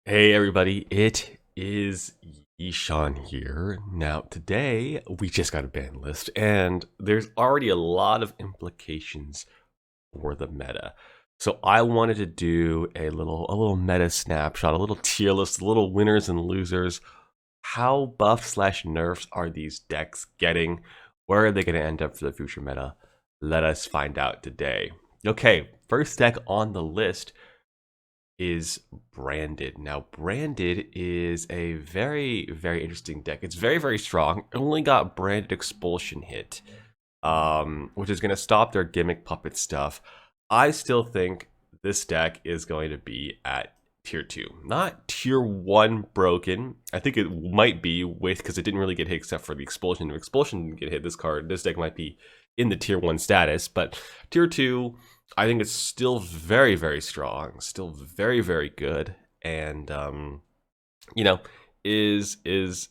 Hey everybody, it is Yishan here. Now today we just got a ban list and there's already a lot of implications for the meta. So I wanted to do a little meta snapshot, a little tier list, a little winners and losers. How buff slash nerfs are these decks getting? Where are they going to end up for the future meta? Let us find out today. Okay, first deck on the list is Branded. Now, Branded is a very, very interesting deck. It's very, very strong. It only got Branded Expulsion hit, which is going to stop their gimmick puppet stuff. I still think this deck is going to be at tier 2. Not tier 1 broken. I think it might be with, because it didn't really get hit except for the Expulsion. If Expulsion didn't get hit, this deck might be in the tier 1 status, but tier 2, I think it's still very, very strong, still very, very good, and you know, is just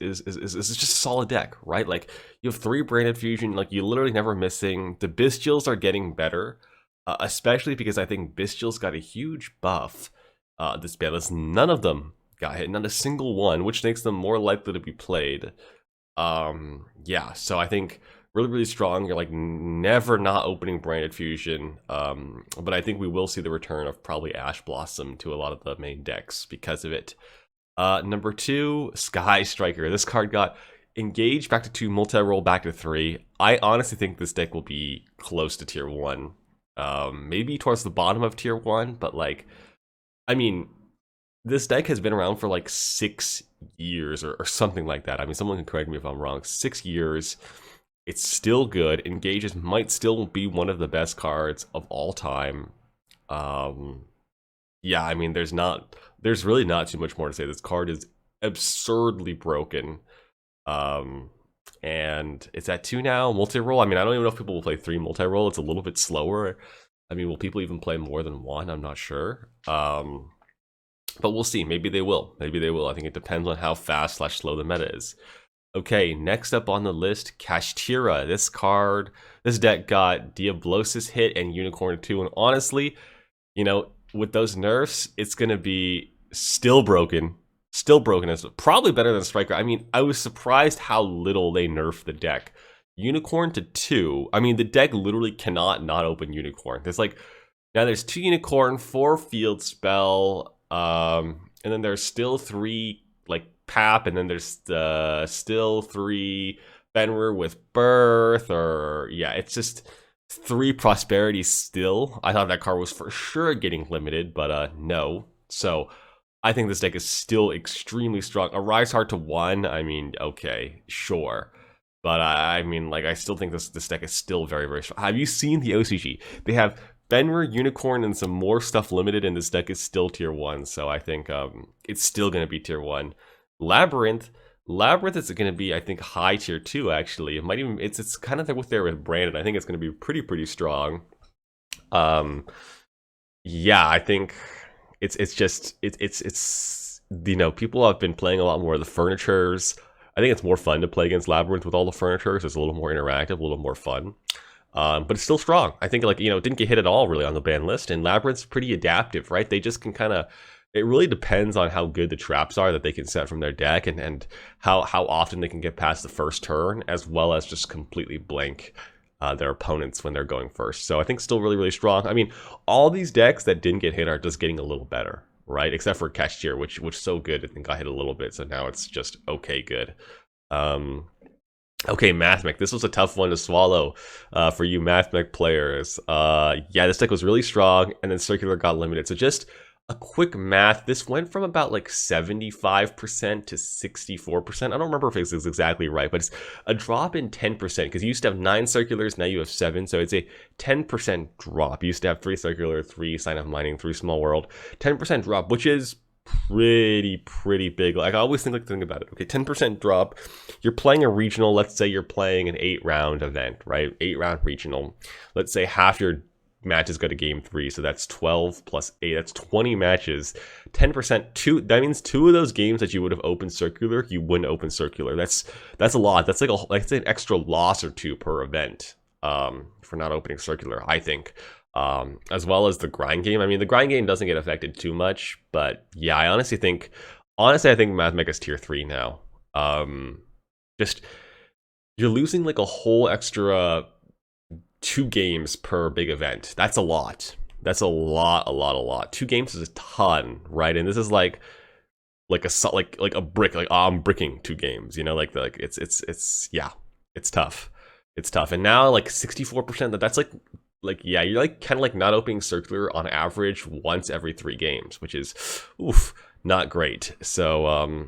a solid deck, right? Like you have 3 branded fusion, like you literally never missing. The Bestials are getting better, especially because I think Bestials got a huge buff. This balance, none of them got hit, not a single one, which makes them more likely to be played. Yeah, so I think really, really strong. You're like never not opening branded fusion. But I think we will see the return of probably Ash Blossom to a lot of the main decks because of it. Number 2, Sky Striker. This card got engaged back to 2, multi-roll back to 3. I honestly think this deck will be close to tier 1. Maybe towards the bottom of tier 1, but like, I mean, this deck has been around for like 6 years or something like that. I mean, someone can correct me if I'm wrong. 6 years. It's still good. Engages might still be one of the best cards of all time. Yeah, I mean, there's really not too much more to say. This card is absurdly broken. And it's at 2 now. Multi-roll. I mean, I don't even know if people will play 3 multi-roll. It's a little bit slower. I mean, will people even play more than 1? I'm not sure. But we'll see. Maybe they will. Maybe they will. I think it depends on how fast slash slow the meta is. Okay, next up on the list, Kashtira. This deck got Diablosis hit and Unicorn 2. And honestly, you know, with those nerfs, it's going to be still broken. Still broken. It's probably better than Striker. I mean, I was surprised how little they nerfed the deck. Unicorn to 2. I mean, the deck literally cannot not open Unicorn. Now there's 2 Unicorn, 4 Field Spell, and then there's still 3 like Pap, and then there's still 3 Fenrir with Birth, or yeah, it's just 3 Prosperity still. I thought that card was for sure getting limited, but no. So I think this deck is still extremely strong. A Rise Heart to 1, I mean, okay, sure. But I mean, like, I still think this deck is still very, very strong. Have you seen the OCG? They have Fenrir, Unicorn, and some more stuff limited, and this deck is still tier 1. So I think it's still going to be tier 1. Labyrinth is going to be, I think, high tier 2, actually. It might even, it's kind of with there with Branded. I think it's going to be pretty strong. Yeah, I think it's you know, people have been playing a lot more of the furnitures. I think it's more fun to play against Labyrinth with all the furnitures. It's a little more interactive, a little more fun. But it's still strong. I think, like, you know, it didn't get hit at all really on the ban list, and Labyrinth's pretty adaptive, right? They just can kind of, it really depends on how good the traps are that they can set from their deck, and how often they can get past the first turn, as well as just completely blank their opponents when they're going first. So I think still really, really strong. I mean, all these decks that didn't get hit are just getting a little better, right? Except for Cashier, which so good, I think got hit a little bit, so now it's just okay good. Okay, Mathmech. This was a tough one to swallow for you Mathmech players. Yeah, this deck was really strong, and then Circular got limited. So just a quick math. This went from about like 75% to 64%. I don't remember if it's exactly right, but it's a drop in 10%, because you used to have 9 Circulars, now you have 7. So it's a 10% drop. You used to have 3 Circular, 3 Sign of Mining, 3 Small World. 10% drop, which is pretty big. Like, I always think about it. Okay, 10% drop. You're playing a regional. Let's say you're playing an 8-round event, right? 8-round regional. Let's say half your matches go to game 3, so that's 12 plus 8. That's 20 matches. 10%. That means 2 of those games that you would have opened Circular, you wouldn't open Circular. That's a lot. That's like an extra loss or 2 per event for not opening Circular, I think. as well as the grind game. I mean, the grind game doesn't get affected too much, but yeah, I think Mathmech tier 3 now. Just you're losing like a whole extra 2 games per big event. That's a lot. That's a lot. 2 games is a ton, right? And this is like a brick. Like, oh, I'm bricking 2 games. You know, like it's yeah, it's tough. It's tough. And now like 64%. That's like yeah, you're like kind of like not opening circular on average once every 3 games, which is oof, not great. So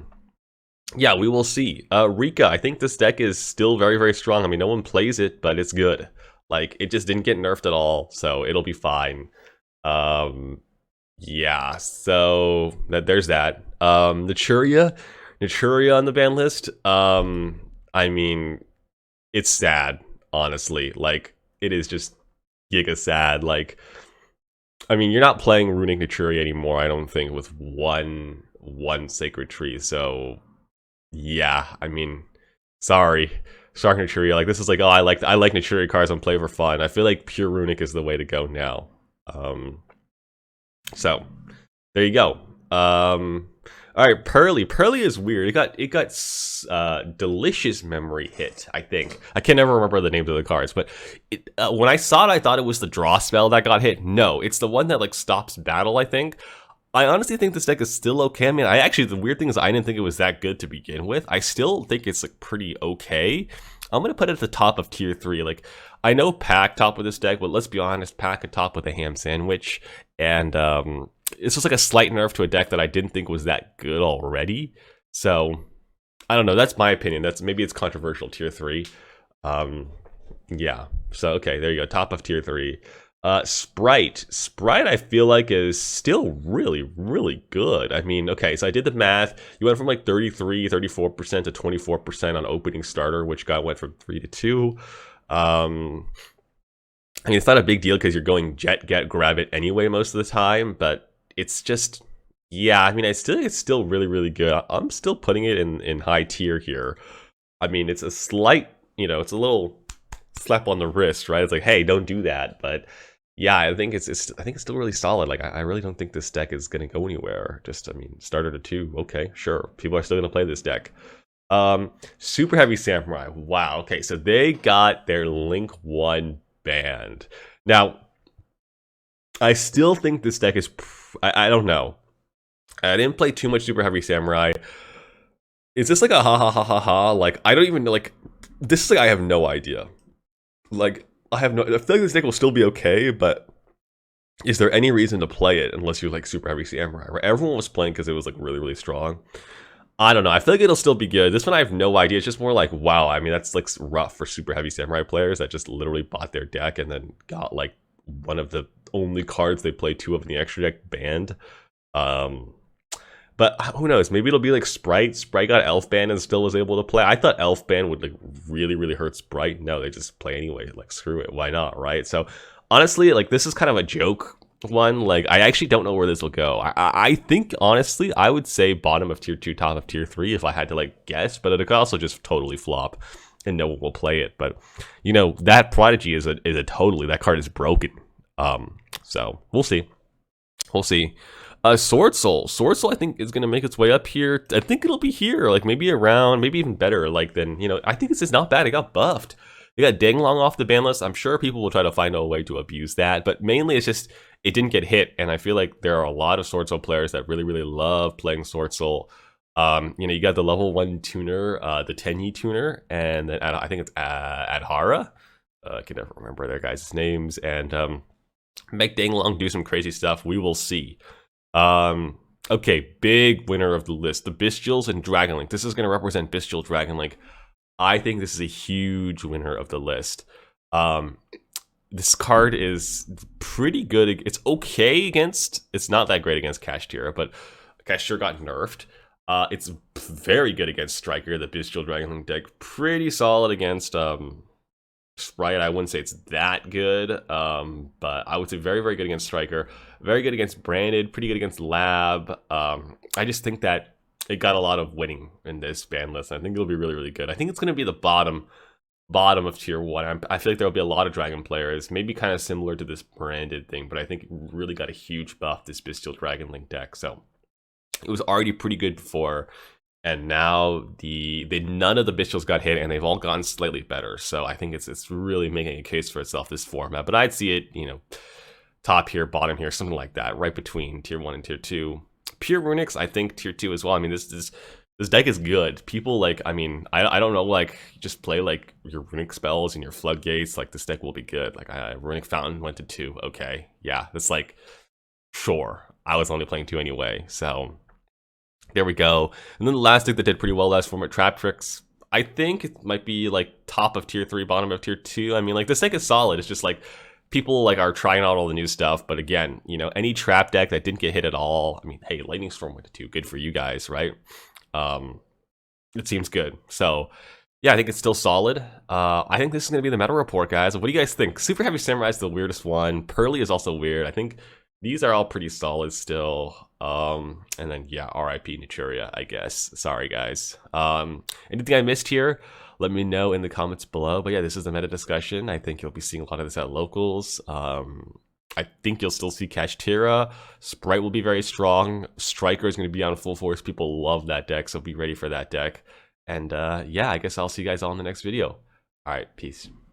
yeah, we will see. Rika, I think this deck is still very strong. I mean, no one plays it, but it's good. Like, it just didn't get nerfed at all, so it'll be fine. Yeah, so there's that. Naturia on the ban list. I mean, it's sad, honestly. Like, it is just giga sad. Like, I mean, you're not playing Runic Naturia anymore, I don't think, with one Sacred Tree, so yeah, I mean, sorry. Shark Naturia, like this is like, oh, I like Naturia cards and play for fun. I feel like pure Runic is the way to go now. So there you go. All right, Pearly is weird. It got Delicious Memory Hit. I think I can never remember the names of the cards, but when I saw it, I thought it was the draw spell that got hit. No, it's the one that like stops battle. I think. I honestly think this deck is still okay. I mean, the weird thing is I didn't think it was that good to begin with. I still think it's like pretty okay. I'm going to put it at the top of tier 3. Like, I know Pack top with this deck, but let's be honest, Pack at top with a ham sandwich. And it's just like a slight nerf to a deck that I didn't think was that good already. So, I don't know. That's my opinion. Maybe it's controversial, tier 3. Yeah. So, okay, there you go. Top of tier 3. Sprite I feel like is still really good. I mean, okay, so I did the math. You went from like 34% to 24% on opening starter, which went from 3 to 2. I mean, it's not a big deal because you're going jet, get, grab it anyway most of the time, but it's just, yeah, I mean, it's still really good. I'm still putting it in high tier here. I mean, it's a slight, it's a little slap on the wrist, right? It's like, hey, don't do that, but yeah, I think it's still really solid. Like, I really don't think this deck is going to go anywhere. I mean, starter to 2, okay, sure. People are still going to play this deck. Super Heavy Samurai. Wow, okay, so they got their Link 1 banned. Now, I still think this deck is... I don't know. I didn't play too much Super Heavy Samurai. Is this like a ha? Like, I don't even know, like... This is like, I have no idea. Like... I feel like this deck will still be okay, but is there any reason to play it unless you're like Super Heavy Samurai? Right? Everyone was playing because it was like really strong. I don't know. I feel like it'll still be good. This one I have no idea. It's just more like, wow. I mean, that's like rough for Super Heavy Samurai players that just literally bought their deck and then got like one of the only cards they play 2 of in the extra deck banned. But who knows? Maybe it'll be like Sprite. Sprite got Elf Band and still was able to play. I thought Elf Band would like really hurt Sprite. No, they just play anyway. Like, screw it. Why not, right? So honestly, like, this is kind of a joke one. Like, I actually don't know where this will go. I think, honestly, I would say bottom of tier 2, top of tier 3 if I had to like guess. But it could also just totally flop and no one will play it. But, that Prodigy is a totally, that card is broken. So we'll see. Sword Soul, I think is going to make its way up here. I think it'll be here, like maybe around, maybe even better, like than, I think this is not bad. It got buffed. It got Danglong off the ban list. I'm sure people will try to find a way to abuse that, but mainly it's just, it didn't get hit, and I feel like there are a lot of Sword Soul players that really love playing Sword Soul. You got the level 1 tuner, the Tenyi tuner, and then I think it's Adhara. I can never remember their guys' names, and make Danglong do some crazy stuff. We will see. Okay, big winner of the list, the Bestials and Dragonlink. This is going to represent Bestial Dragonlink. I think this is a huge winner of the list. This card is pretty good. It's okay against, it's not that great against Kashtira, but Kashtira got nerfed. It's very good against Striker, the Bestial Dragonlink deck. Pretty solid against Sprite. I wouldn't say it's that good, but I would say very good against Striker. Very good against Branded, pretty good against Lab. I just think that it got a lot of winning in this ban list. I think it'll be really good. I think it's going to be the bottom bottom of tier 1. I feel like there'll be a lot of dragon players, maybe kind of similar to this branded thing, but I think it really got a huge buff, this Bestial Dragon Link deck. So it was already pretty good before, and now none of the Bestials got hit, and they've all gotten slightly better. So I think it's really making a case for itself, this format. But I'd see it, top here, bottom here, something like that, right between tier 1 and tier 2. Pure Runics, I think tier 2 as well. I mean, this deck is good. People like, I mean, I don't know, like, just play like your Runic spells and your floodgates. Like, this deck will be good. Like, Runic Fountain went to 2. Okay, yeah, that's like, sure. I was only playing 2 anyway, so there we go. And then the last deck that did pretty well last format, Trap Tricks. I think it might be like top of tier 3, bottom of tier 2. I mean, like, this deck is solid. It's just like people like are trying out all the new stuff, but again, any trap deck that didn't get hit at all. I mean, hey, Lightning Storm went to 2. Good for you guys, right? It seems good. So yeah, I think it's still solid. I think this is gonna be the meta report, guys. What do you guys think? Super Heavy Samurai is the weirdest one. Pearly is also weird. I think these are all pretty solid still. And then yeah, RIP Naturia, I guess. Sorry guys. Anything I missed here? Let me know in the comments below. But yeah, this is the meta discussion. I think you'll be seeing a lot of this at locals. I think you'll still see Kashtira. Sprite will be very strong. Striker is going to be on full force. People love that deck, so be ready for that deck. And yeah, I guess I'll see you guys all in the next video. All right, peace.